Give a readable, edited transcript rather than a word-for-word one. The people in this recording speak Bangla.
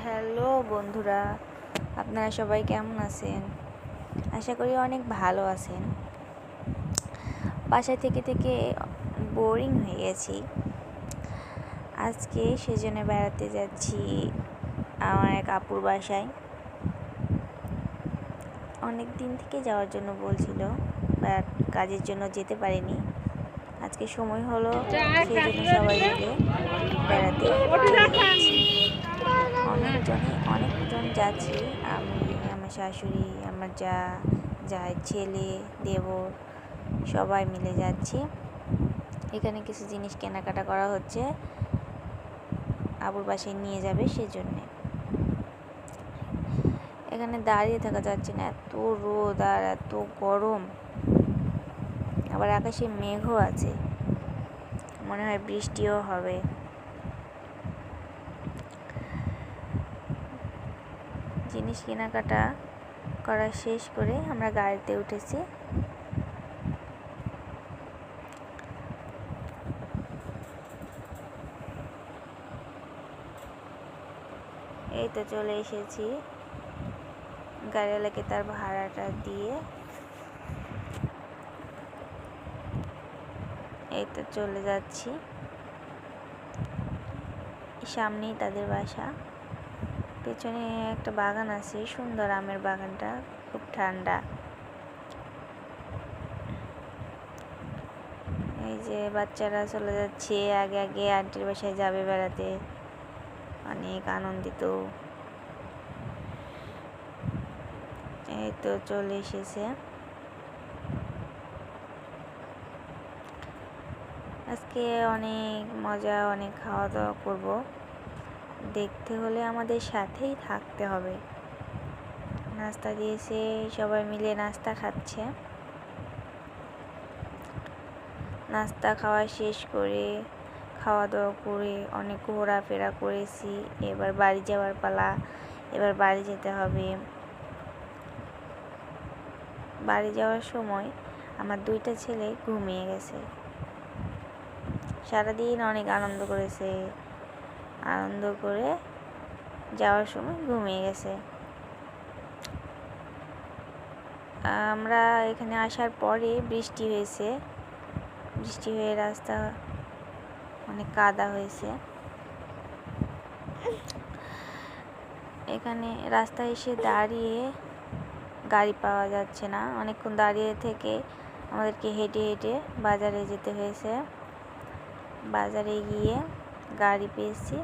হ্যালো বন্ধুরা, আপনারা সবাই কেমন আছেন? আশা করি অনেক ভালো আছেন। বাসায় থেকে থেকে বোরিং হয়ে গেছি। আজকে সেজন্য বেড়াতে যাচ্ছি আমার এক আপুর বাসায়। অনেক দিন থেকে যাওয়ার জন্য বলছিল, বাট কাজের জন্য যেতে পারিনি। আজকে সময় হলো, সেই জন্য সবাই মিলে বেড়াতে চলে যাচ্ছি। অনেকজন যাচ্ছি। আমি, আমার শাশুড়ি, আমার যার ছেলে, দেবর, সবাই মিলে যাচ্ছি। এখানে কিছু জিনিস কেনাকাটা করা হচ্ছে, আবুর বাসায় নিয়ে যাবে সেজন্যে। এখানে দাঁড়িয়ে থাকা যাচ্ছে না, এত রোদ আর এত গরম। আবার আকাশে মেঘও আছে, মনে হয় বৃষ্টিও হবে। জিনিস কেনাকাটা করা শেষ করে আমরা গাড়িতে উঠেছি। এই তো চলে এসেছি, গাড়িওয়ালাকে তার ভাড়াটা দিয়ে এই তো চলে যাচ্ছি। সামনেই তাদের বাসা। পেছনে একটা বাগান আছে, সুন্দর আমের বাগানটা, খুব ঠান্ডা। এই যে বাচ্চারা চলে যাচ্ছে, আগে আগে আন্টির বাসায় যাবে বেড়াতে, অনেক আনন্দিত। এই তো চলে এসেছে। আজকে অনেক মজা, অনেক খাওয়া দাওয়া করব। দেখতে হলে আমাদের সাথেই থাকতে হবে। নাস্তা দিয়েছে, সবাই মিলে নাস্তা খাচ্ছে। নাস্তা খাওয়া শেষ করে, খাওয়া দাওয়া করে অনেক ঘোরাফেরা করেছি। এবার বাড়ি যাওয়ার পালা। এবার বাড়ি যেতে হবে। বাড়ি যাওয়ার সময় আমার দুইটা ছেলে ঘুমিয়ে গেছে। সারাদিন অনেক আনন্দ করেছে, আনন্দ করে যাওয়ার সময় ঘুমিয়ে গেছে। আমরা এখানে আসার পরে বৃষ্টি হয়েছে, বৃষ্টি হয়ে রাস্তা অনেক কাদা হয়েছে। এখানে রাস্তায় এসে দাঁড়িয়ে গাড়ি পাওয়া যাচ্ছে না, অনেকক্ষণ দাঁড়িয়ে থেকে আমাদেরকে হেঁটে হেঁটে বাজারে যেতে হয়েছে। বাজারে গিয়ে গাড়ি পেয়েছি।